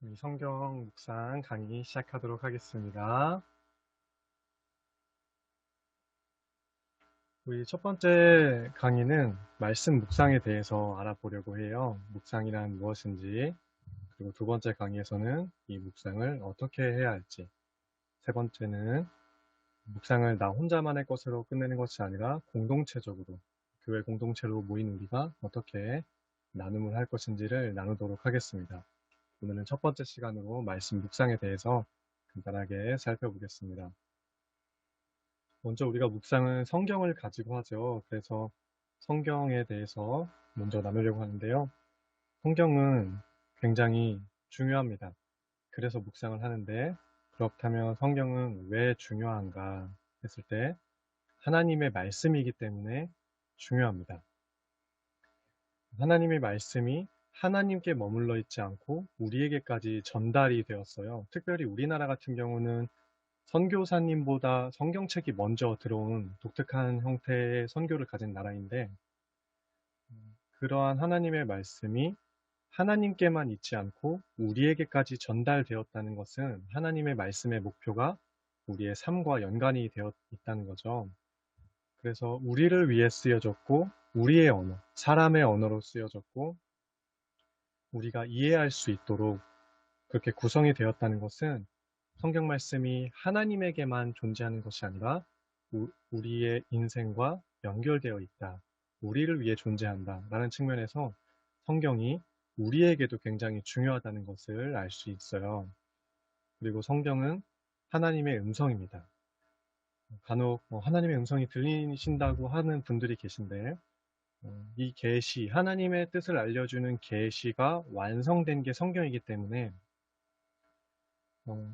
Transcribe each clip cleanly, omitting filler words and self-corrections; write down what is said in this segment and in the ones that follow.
우리 성경 묵상 강의 시작하도록 하겠습니다. 우리 첫 번째 강의는 말씀 묵상에 대해서 알아보려고 해요. 묵상이란 무엇인지, 그리고 두 번째 강의에서는 이 묵상을 어떻게 해야 할지, 세 번째는 묵상을 나 혼자만의 것으로 끝내는 것이 아니라 공동체적으로, 교회 공동체로 모인 우리가 어떻게 나눔을 할 것인지를 나누도록 하겠습니다. 오늘은 첫 번째 시간으로 말씀 묵상에 대해서 간단하게 살펴보겠습니다. 먼저 우리가 묵상은 성경을 가지고 하죠. 그래서 성경에 대해서 먼저 나누려고 하는데요. 성경은 굉장히 중요합니다. 그래서 묵상을 하는데, 그렇다면 성경은 왜 중요한가 했을 때 하나님의 말씀이기 때문에 중요합니다. 하나님의 말씀이 하나님께 머물러 있지 않고 우리에게까지 전달이 되었어요. 특별히 우리나라 같은 경우는 선교사님보다 성경책이 먼저 들어온 독특한 형태의 선교를 가진 나라인데, 그러한 하나님의 말씀이 하나님께만 있지 않고 우리에게까지 전달되었다는 것은 하나님의 말씀의 목표가 우리의 삶과 연관이 되어 있다는 거죠. 그래서 우리를 위해 쓰여졌고, 우리의 언어, 사람의 언어로 쓰여졌고, 우리가 이해할 수 있도록 그렇게 구성이 되었다는 것은 성경 말씀이 하나님에게만 존재하는 것이 아니라 우리의 인생과 연결되어 있다. 우리를 위해 존재한다. 라는 측면에서 성경이 우리에게도 굉장히 중요하다는 것을 알 수 있어요. 그리고 성경은 하나님의 음성입니다. 간혹 하나님의 음성이 들리신다고 하는 분들이 계신데, 이 계시, 하나님의 뜻을 알려주는 계시가 완성된 게 성경이기 때문에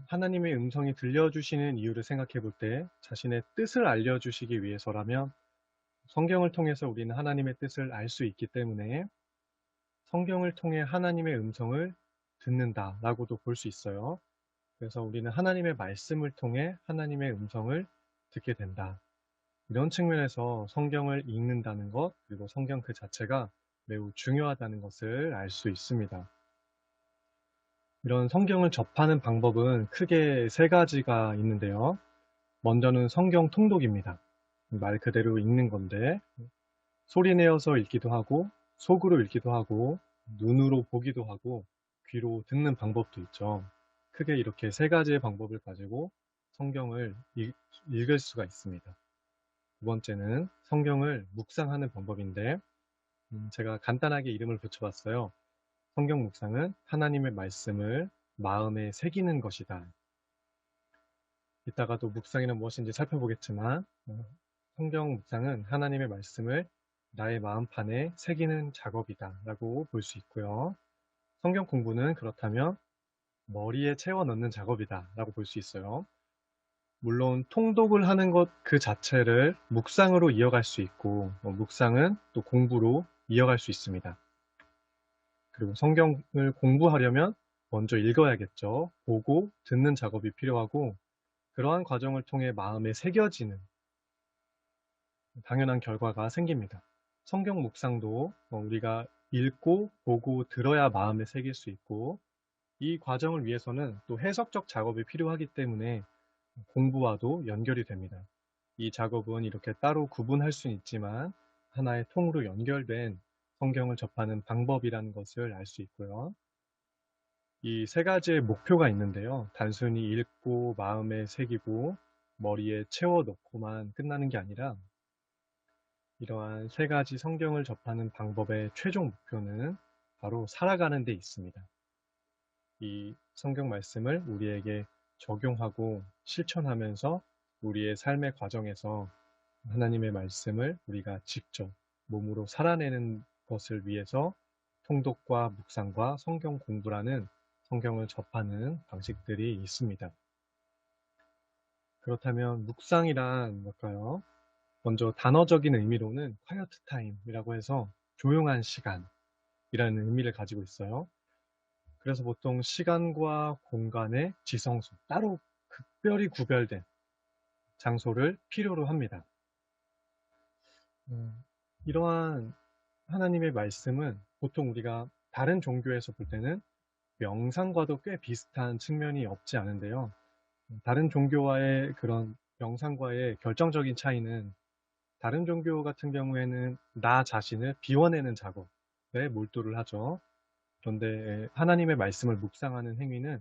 하나님의 음성이 들려주시는 이유를 생각해 볼 때 자신의 뜻을 알려주시기 위해서라면 성경을 통해서 우리는 하나님의 뜻을 알 수 있기 때문에 성경을 통해 하나님의 음성을 듣는다라고도 볼 수 있어요. 그래서 우리는 하나님의 말씀을 통해 하나님의 음성을 듣게 된다. 이런 측면에서 성경을 읽는다는 것, 그리고 성경 그 자체가 매우 중요하다는 것을 알 수 있습니다. 이런 성경을 접하는 방법은 크게 세 가지가 있는데요. 먼저는 성경 통독입니다. 말 그대로 읽는 건데, 소리 내어서 읽기도 하고, 속으로 읽기도 하고, 눈으로 보기도 하고, 귀로 듣는 방법도 있죠. 크게 이렇게 세 가지의 방법을 가지고 성경을 읽을 수가 있습니다. 두 번째는 성경을 묵상하는 방법인데, 제가 간단하게 이름을 붙여봤어요. 성경 묵상은 하나님의 말씀을 마음에 새기는 것이다. 이따가도 묵상이란 무엇인지 살펴보겠지만, 성경 묵상은 하나님의 말씀을 나의 마음판에 새기는 작업이다 라고 볼 수 있고요. 성경 공부는 그렇다면 머리에 채워 넣는 작업이다 라고 볼 수 있어요. 물론 통독을 하는 것 그 자체를 묵상으로 이어갈 수 있고, 묵상은 또 공부로 이어갈 수 있습니다. 그리고 성경을 공부하려면 먼저 읽어야겠죠. 보고 듣는 작업이 필요하고, 그러한 과정을 통해 마음에 새겨지는 당연한 결과가 생깁니다. 성경 묵상도 우리가 읽고 보고 들어야 마음에 새길 수 있고, 이 과정을 위해서는 또 해석적 작업이 필요하기 때문에 공부와도 연결이 됩니다. 이 작업은 이렇게 따로 구분할 수는 있지만 하나의 통으로 연결된 성경을 접하는 방법이라는 것을 알 수 있고요. 이 세 가지의 목표가 있는데요. 단순히 읽고 마음에 새기고 머리에 채워 넣고만 끝나는 게 아니라, 이러한 세 가지 성경을 접하는 방법의 최종 목표는 바로 살아가는 데 있습니다. 이 성경 말씀을 우리에게 적용하고 실천하면서 우리의 삶의 과정에서 하나님의 말씀을 우리가 직접 몸으로 살아내는 것을 위해서 통독과 묵상과 성경 공부라는 성경을 접하는 방식들이 있습니다. 그렇다면 묵상이란 뭘까요? 먼저 단어적인 의미로는 quiet time이라고 해서 조용한 시간이라는 의미를 가지고 있어요. 그래서 보통 시간과 공간의 지성소, 따로 극별히 구별된 장소를 필요로 합니다. 이러한 하나님의 말씀은 보통 우리가 다른 종교에서 볼 때는 명상과도 꽤 비슷한 측면이 없지 않은데요. 다른 종교와의 그런 명상과의 결정적인 차이는 다른 종교 같은 경우에는 나 자신을 비워내는 작업에 몰두를 하죠. 그런데 하나님의 말씀을 묵상하는 행위는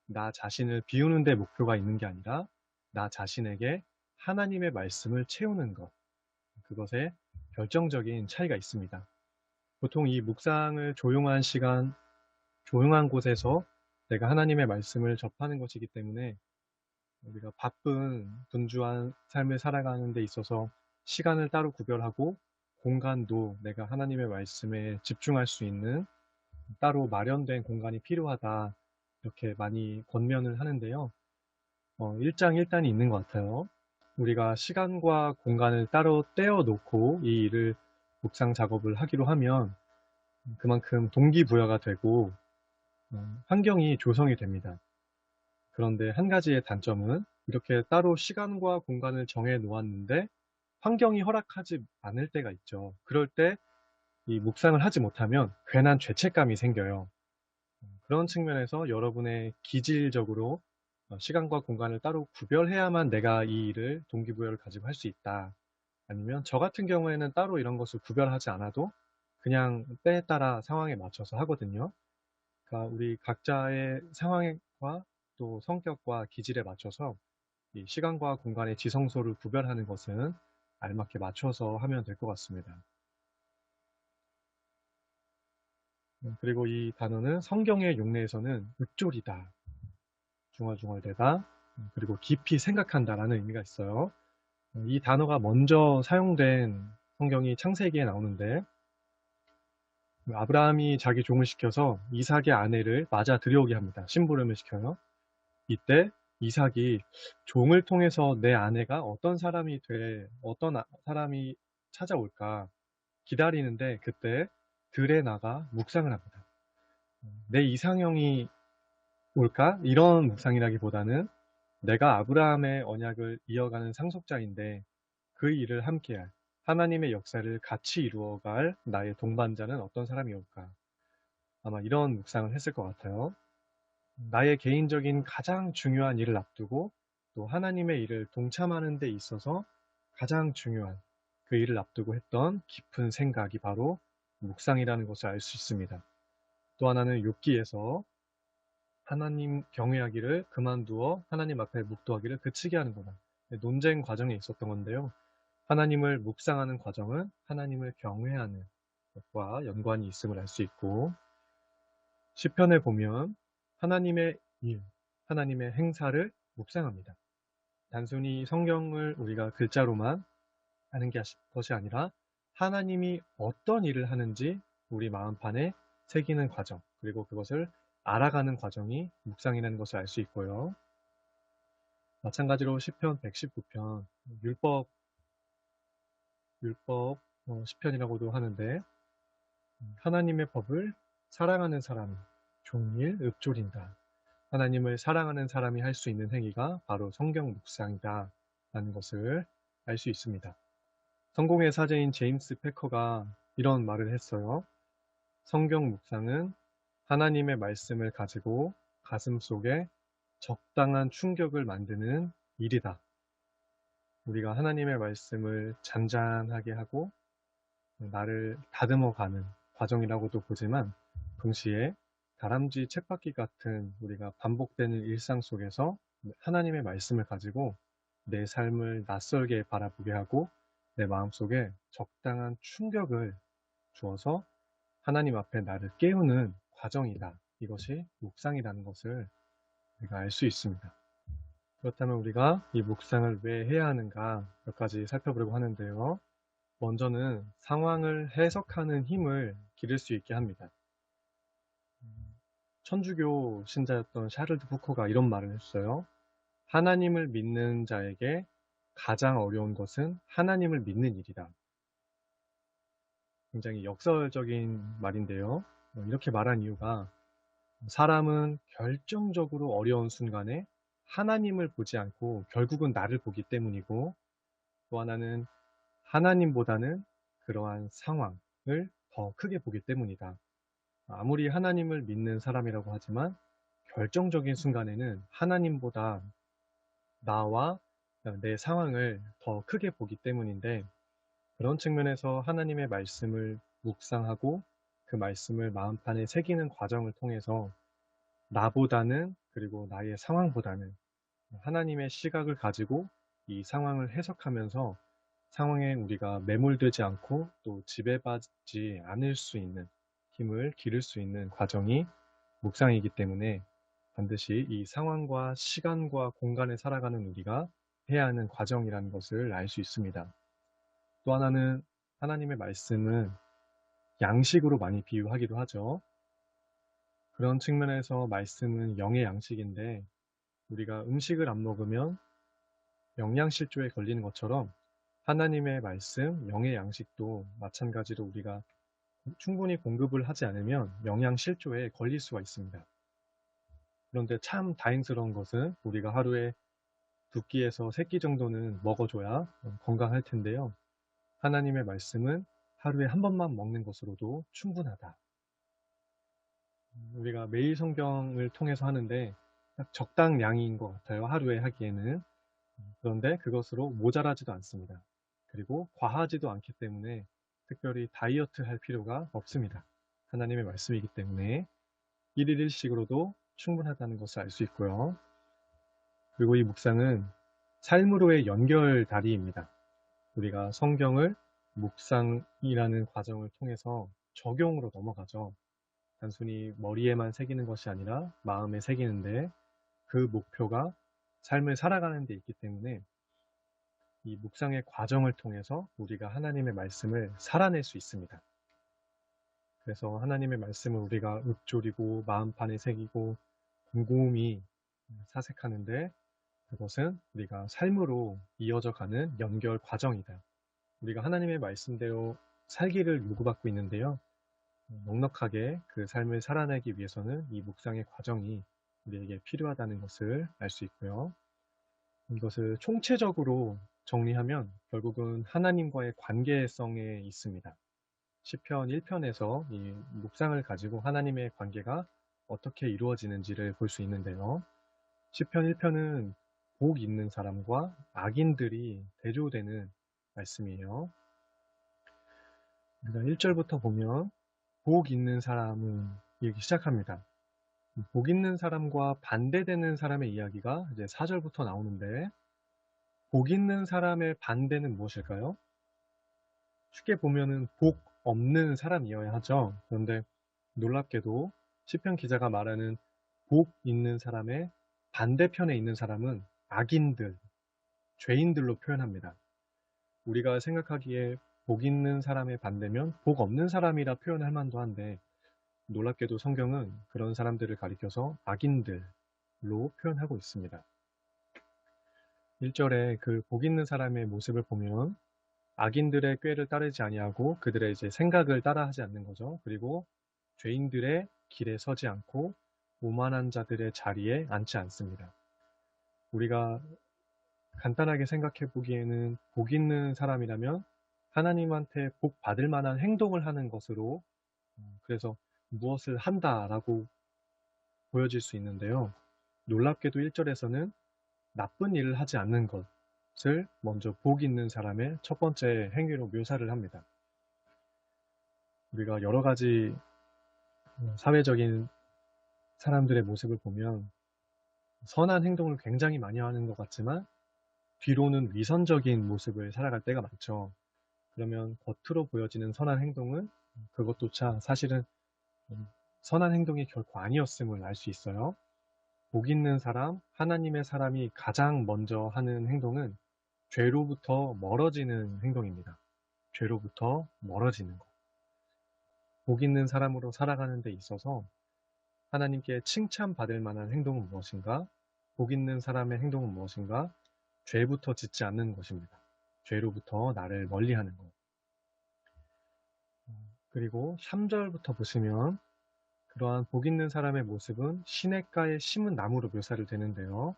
나 자신을 비우는 데 목표가 있는 게 아니라 나 자신에게 하나님의 말씀을 채우는 것, 그것에 결정적인 차이가 있습니다. 보통 이 묵상을 조용한 시간, 조용한 곳에서 내가 하나님의 말씀을 접하는 것이기 때문에 우리가 바쁜 분주한 삶을 살아가는 데 있어서 시간을 따로 구별하고 공간도 내가 하나님의 말씀에 집중할 수 있는 따로 마련된 공간이 필요하다, 이렇게 많이 권면을 하는데요. 일장일단이 있는 것 같아요. 우리가 시간과 공간을 따로 떼어 놓고 이 일을 묵상 작업을 하기로 하면 그만큼 동기부여가 되고 환경이 조성이 됩니다. 그런데 한 가지의 단점은 이렇게 따로 시간과 공간을 정해 놓았는데 환경이 허락하지 않을 때가 있죠. 그럴 때 이 묵상을 하지 못하면 괜한 죄책감이 생겨요. 그런 측면에서 여러분의 기질적으로 시간과 공간을 따로 구별해야만 내가 이 일을 동기부여를 가지고 할 수 있다. 아니면 저 같은 경우에는 따로 이런 것을 구별하지 않아도 그냥 때에 따라 상황에 맞춰서 하거든요. 그러니까 우리 각자의 상황과 또 성격과 기질에 맞춰서 이 시간과 공간의 지성소를 구별하는 것은 알맞게 맞춰서 하면 될 것 같습니다. 그리고 이 단어는 성경의 용례에서는 읊조리다, 중얼중얼대다, 그리고 깊이 생각한다라는 의미가 있어요. 이 단어가 먼저 사용된 성경이 창세기에 나오는데 아브라함이 자기 종을 시켜서 이삭의 아내를 맞아 들여오게 합니다. 심부름을 시켜요. 이때 이삭이 종을 통해서 내 아내가 어떤 사람이 어떤 사람이 찾아올까 기다리는데 그때 들에 나가 묵상을 합니다. 내 이상형이 올까? 이런 묵상이라기보다는 내가 아브라함의 언약을 이어가는 상속자인데 그 일을 함께할 하나님의 역사를 같이 이루어갈 나의 동반자는 어떤 사람이 올까? 아마 이런 묵상을 했을 것 같아요. 나의 개인적인 가장 중요한 일을 앞두고 또 하나님의 일을 동참하는 데 있어서 가장 중요한 그 일을 앞두고 했던 깊은 생각이 바로 묵상이라는 것을 알 수 있습니다. 또 하나는 욥기에서 하나님 경외하기를 그만두어 하나님 앞에 묵도하기를 그치게 하는구나. 논쟁 과정에 있었던 건데요. 하나님을 묵상하는 과정은 하나님을 경외하는 것과 연관이 있음을 알 수 있고, 시편에 보면 하나님의 일, 하나님의 행사를 묵상합니다. 단순히 성경을 우리가 글자로만 하는 것이 아니라 하나님이 어떤 일을 하는지 우리 마음판에 새기는 과정, 그리고 그것을 알아가는 과정이 묵상이라는 것을 알 수 있고요. 마찬가지로 시편 119편, 율법 시편이라고도 하는데 하나님의 법을 사랑하는 사람이 종일 읊조린다. 하나님을 사랑하는 사람이 할 수 있는 행위가 바로 성경 묵상이다 라는 것을 알 수 있습니다. 성공의 사제인 제임스 패커가 이런 말을 했어요. 성경 묵상은 하나님의 말씀을 가지고 가슴 속에 적당한 충격을 만드는 일이다. 우리가 하나님의 말씀을 잔잔하게 하고 나를 다듬어가는 과정이라고도 보지만 동시에 다람쥐 쳇바퀴 같은 우리가 반복되는 일상 속에서 하나님의 말씀을 가지고 내 삶을 낯설게 바라보게 하고 내 마음속에 적당한 충격을 주어서 하나님 앞에 나를 깨우는 과정이다. 이것이 묵상이라는 것을 우리가 알 수 있습니다. 그렇다면 우리가 이 묵상을 왜 해야 하는가 몇 가지 살펴보려고 하는데요. 먼저는 상황을 해석하는 힘을 기를 수 있게 합니다. 천주교 신자였던 샤를드 푸코가 이런 말을 했어요. 하나님을 믿는 자에게 가장 어려운 것은 하나님을 믿는 일이다. 굉장히 역설적인 말인데요. 이렇게 말한 이유가 사람은 결정적으로 어려운 순간에 하나님을 보지 않고 결국은 나를 보기 때문이고, 또 하나는 하나님보다는 그러한 상황을 더 크게 보기 때문이다. 아무리 하나님을 믿는 사람이라고 하지만 결정적인 순간에는 하나님보다 나와 내 상황을 더 크게 보기 때문인데, 그런 측면에서 하나님의 말씀을 묵상하고 그 말씀을 마음판에 새기는 과정을 통해서 나보다는, 그리고 나의 상황보다는 하나님의 시각을 가지고 이 상황을 해석하면서 상황에 우리가 매몰되지 않고 또 지배받지 않을 수 있는 힘을 기를 수 있는 과정이 묵상이기 때문에, 반드시 이 상황과 시간과 공간에 살아가는 우리가 해야 하는 과정이라는 것을 알 수 있습니다. 또 하나는, 하나님의 말씀은 양식으로 많이 비유하기도 하죠. 그런 측면에서 말씀은 영의 양식인데, 우리가 음식을 안 먹으면 영양실조에 걸리는 것처럼 하나님의 말씀, 영의 양식도 마찬가지로 우리가 충분히 공급을 하지 않으면 영양실조에 걸릴 수가 있습니다. 그런데 참 다행스러운 것은 우리가 하루에 2끼에서 3끼 정도는 먹어줘야 건강할 텐데요. 하나님의 말씀은 하루에 한 번만 먹는 것으로도 충분하다. 우리가 매일 성경을 통해서 하는데 딱 적당량인 것 같아요. 하루에 하기에는. 그런데 그것으로 모자라지도 않습니다. 그리고 과하지도 않기 때문에 특별히 다이어트 할 필요가 없습니다. 하나님의 말씀이기 때문에 1일 1식으로도 충분하다는 것을 알 수 있고요. 그리고 이 묵상은 삶으로의 연결다리입니다. 우리가 성경을 묵상이라는 과정을 통해서 적용으로 넘어가죠. 단순히 머리에만 새기는 것이 아니라 마음에 새기는데, 그 목표가 삶을 살아가는 데 있기 때문에 이 묵상의 과정을 통해서 우리가 하나님의 말씀을 살아낼 수 있습니다. 그래서 하나님의 말씀을 우리가 읊조리고 마음판에 새기고 곰곰이 사색하는데, 그것은 우리가 삶으로 이어져 가는 연결 과정이다. 우리가 하나님의 말씀대로 살기를 요구받고 있는데요. 넉넉하게 그 삶을 살아내기 위해서는 이 묵상의 과정이 우리에게 필요하다는 것을 알 수 있고요. 이것을 총체적으로 정리하면 결국은 하나님과의 관계성에 있습니다. 시편 1편에서 이 묵상을 가지고 하나님의 관계가 어떻게 이루어지는지를 볼 수 있는데요. 시편 1편은 복 있는 사람과 악인들이 대조되는 말씀이에요. 우리가 1절부터 보면 복 있는 사람은 이렇게 시작합니다. 복 있는 사람과 반대되는 사람의 이야기가 이제 4절부터 나오는데, 복 있는 사람의 반대는 무엇일까요? 쉽게 보면은 복 없는 사람이어야 하죠. 그런데 놀랍게도 시편 기자가 말하는 복 있는 사람의 반대편에 있는 사람은 악인들, 죄인들로 표현합니다. 우리가 생각하기에 복 있는 사람의 반대면 복 없는 사람이라 표현할 만도 한데, 놀랍게도 성경은 그런 사람들을 가리켜서 악인들로 표현하고 있습니다. 1절에 그 복 있는 사람의 모습을 보면 악인들의 꾀를 따르지 아니하고 그들의 이제 생각을 따라하지 않는 거죠. 그리고 죄인들의 길에 서지 않고 오만한 자들의 자리에 앉지 않습니다. 우리가 간단하게 생각해 보기에는 복 있는 사람이라면 하나님한테 복 받을 만한 행동을 하는 것으로, 그래서 무엇을 한다라고 보여질 수 있는데요. 놀랍게도 1절에서는 나쁜 일을 하지 않는 것을 먼저 복 있는 사람의 첫 번째 행위로 묘사를 합니다. 우리가 여러 가지 사회적인 사람들의 모습을 보면 선한 행동을 굉장히 많이 하는 것 같지만 뒤로는 위선적인 모습을 살아갈 때가 많죠. 그러면 겉으로 보여지는 선한 행동은 그것조차 사실은 선한 행동이 결코 아니었음을 알 수 있어요. 복 있는 사람, 하나님의 사람이 가장 먼저 하는 행동은 죄로부터 멀어지는 행동입니다. 죄로부터 멀어지는 것. 복 있는 사람으로 살아가는 데 있어서 하나님께 칭찬받을 만한 행동은 무엇인가? 복 있는 사람의 행동은 무엇인가? 죄부터 짓지 않는 것입니다. 죄로부터 나를 멀리하는 것. 그리고 3절부터 보시면 그러한 복 있는 사람의 모습은 시냇가에 심은 나무로 묘사를 되는데요.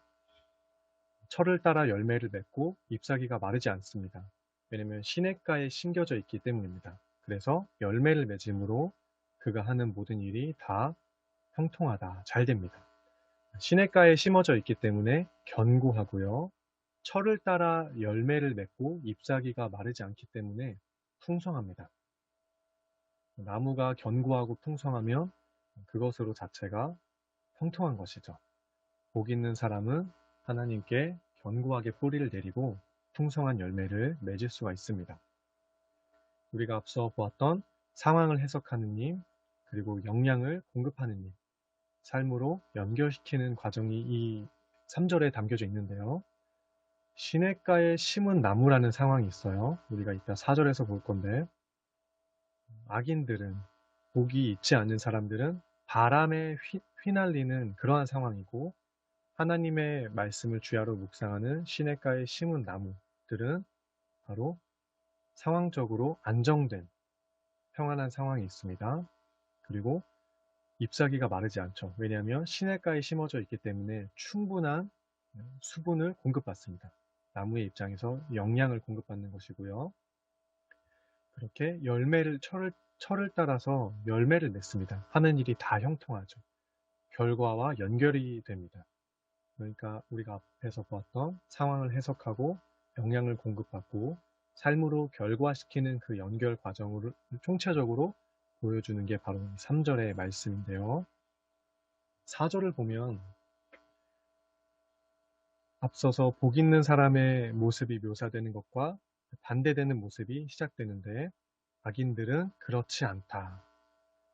철을 따라 열매를 맺고 잎사귀가 마르지 않습니다. 왜냐하면 시냇가에 심겨져 있기 때문입니다. 그래서 열매를 맺음으로 그가 하는 모든 일이 다 형통하다, 잘 됩니다. 시냇가에 심어져 있기 때문에 견고하고요. 철을 따라 열매를 맺고 잎사귀가 마르지 않기 때문에 풍성합니다. 나무가 견고하고 풍성하면 그것으로 자체가 형통한 것이죠. 복 있는 사람은 하나님께 견고하게 뿌리를 내리고 풍성한 열매를 맺을 수가 있습니다. 우리가 앞서 보았던 상황을 해석하는 님, 그리고 영양을 공급하는 님, 삶으로 연결시키는 과정이 이 3절에 담겨져 있는데요. 시냇가에 심은 나무라는 상황이 있어요. 우리가 이따 4절에서 볼 건데, 악인들은, 복이 있지 않은 사람들은 바람에 휘날리는 그러한 상황이고, 하나님의 말씀을 주야로 묵상하는 시냇가에 심은 나무들은 바로 상황적으로 안정된 평안한 상황이 있습니다. 그리고 잎사귀가 마르지 않죠. 왜냐하면 시냇가에 심어져 있기 때문에 충분한 수분을 공급받습니다. 나무의 입장에서 영양을 공급받는 것이고요. 그렇게 철을 따라서 열매를 맺습니다. 하는 일이 다 형통하죠. 결과와 연결이 됩니다. 그러니까 우리가 앞에서 보았던 상황을 해석하고 영향을 공급받고 삶으로 결과시키는 그 연결 과정을 총체적으로 보여주는 게 바로 3절의 말씀인데요. 4절을 보면 앞서서 복 있는 사람의 모습이 묘사되는 것과 반대되는 모습이 시작되는데 악인들은 그렇지 않다.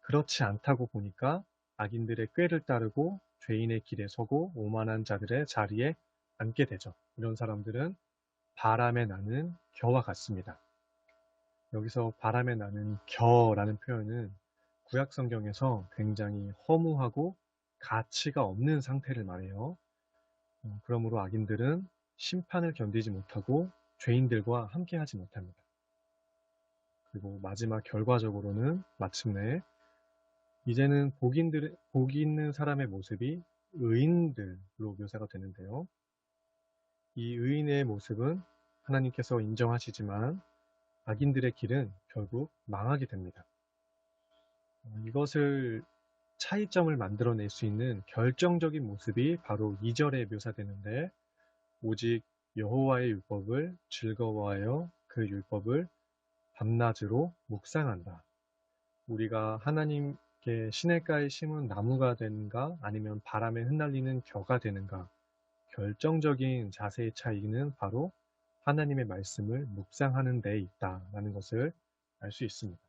그렇지 않다고 보니까 악인들의 꾀를 따르고 죄인의 길에 서고 오만한 자들의 자리에 앉게 되죠. 이런 사람들은 바람에 나는 겨와 같습니다. 여기서 바람에 나는 겨라는 표현은 구약 성경에서 굉장히 허무하고 가치가 없는 상태를 말해요. 그러므로 악인들은 심판을 견디지 못하고 죄인들과 함께하지 못합니다. 그리고 마지막 결과적으로는 마침내 이제는 복 있는 사람의 모습이 의인들로 묘사가 되는데요. 이 의인의 모습은 하나님께서 인정하시지만 악인들의 길은 결국 망하게 됩니다. 이것을 차이점을 만들어낼 수 있는 결정적인 모습이 바로 2절에 묘사되는데 오직 여호와의 율법을 즐거워하여 그 율법을 밤낮으로 묵상한다. 우리가 하나님께 시냇가에 심은 나무가 되는가 아니면 바람에 흩날리는 겨가 되는가 결정적인 자세의 차이는 바로 하나님의 말씀을 묵상하는 데에 있다라는 것을 알 수 있습니다.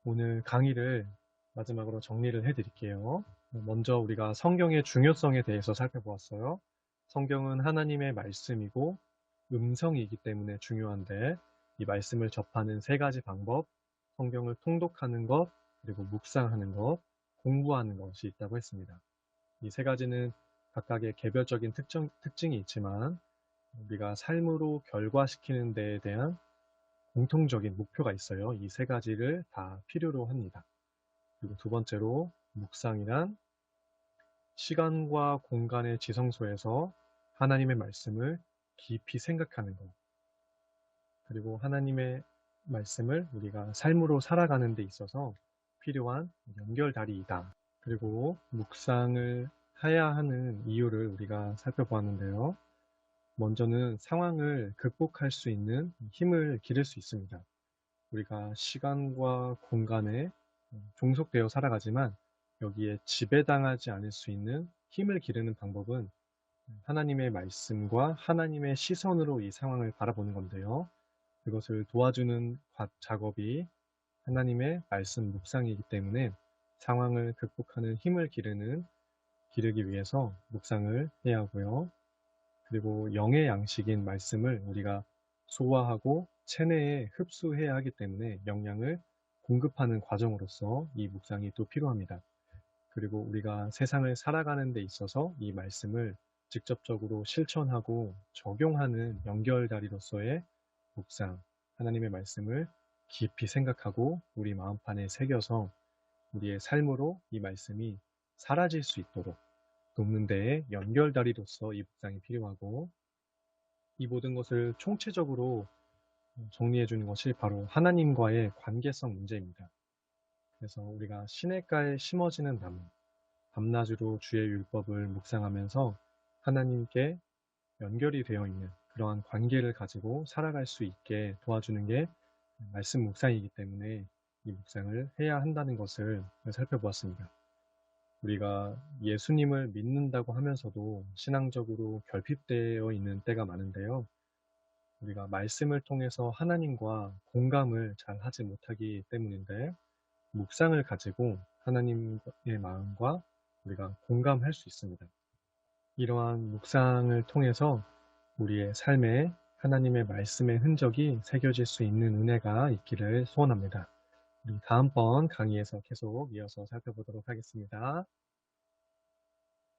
오늘 강의를 마지막으로 정리를 해드릴게요. 먼저 우리가 성경의 중요성에 대해서 살펴보았어요. 성경은 하나님의 말씀이고 음성이기 때문에 중요한데 이 말씀을 접하는 세 가지 방법, 성경을 통독하는 것, 그리고 묵상하는 것, 공부하는 것이 있다고 했습니다. 이 세 가지는 각각의 개별적인 특징이 있지만 우리가 삶으로 결과시키는 데에 대한 공통적인 목표가 있어요. 이 세 가지를 다 필요로 합니다. 그리고 두 번째로 묵상이란 시간과 공간의 지성소에서 하나님의 말씀을 깊이 생각하는 것. 그리고 하나님의 말씀을 우리가 삶으로 살아가는 데 있어서 필요한 연결다리이다. 그리고 묵상을 해야 하는 이유를 우리가 살펴보았는데요. 먼저는 상황을 극복할 수 있는 힘을 기를 수 있습니다. 우리가 시간과 공간에 종속되어 살아가지만 여기에 지배당하지 않을 수 있는 힘을 기르는 방법은 하나님의 말씀과 하나님의 시선으로 이 상황을 바라보는 건데요. 그것을 도와주는 작업이 하나님의 말씀 묵상이기 때문에 상황을 극복하는 힘을 기르기 위해서 묵상을 해야 하고요. 그리고 영의 양식인 말씀을 우리가 소화하고 체내에 흡수해야 하기 때문에 영양을 공급하는 과정으로서 이 묵상이 또 필요합니다. 그리고 우리가 세상을 살아가는 데 있어서 이 말씀을 직접적으로 실천하고 적용하는 연결다리로서의 묵상, 하나님의 말씀을 깊이 생각하고 우리 마음판에 새겨서 우리의 삶으로 이 말씀이 사라질 수 있도록 돕는 데에 연결다리로서 이 묵상이 필요하고 이 모든 것을 총체적으로 정리해 주는 것이 바로 하나님과의 관계성 문제입니다. 그래서 우리가 시냇가에 심어지는 나무, 밤낮으로 주의 율법을 묵상하면서 하나님께 연결이 되어 있는 그러한 관계를 가지고 살아갈 수 있게 도와주는 게 말씀 묵상이기 때문에 이 묵상을 해야 한다는 것을 살펴보았습니다. 우리가 예수님을 믿는다고 하면서도 신앙적으로 결핍되어 있는 때가 많은데요. 우리가 말씀을 통해서 하나님과 공감을 잘 하지 못하기 때문인데, 묵상을 가지고 하나님의 마음과 우리가 공감할 수 있습니다. 이러한 묵상을 통해서 우리의 삶에 하나님의 말씀의 흔적이 새겨질 수 있는 은혜가 있기를 소원합니다. 우리 다음번 강의에서 계속 이어서 살펴보도록 하겠습니다.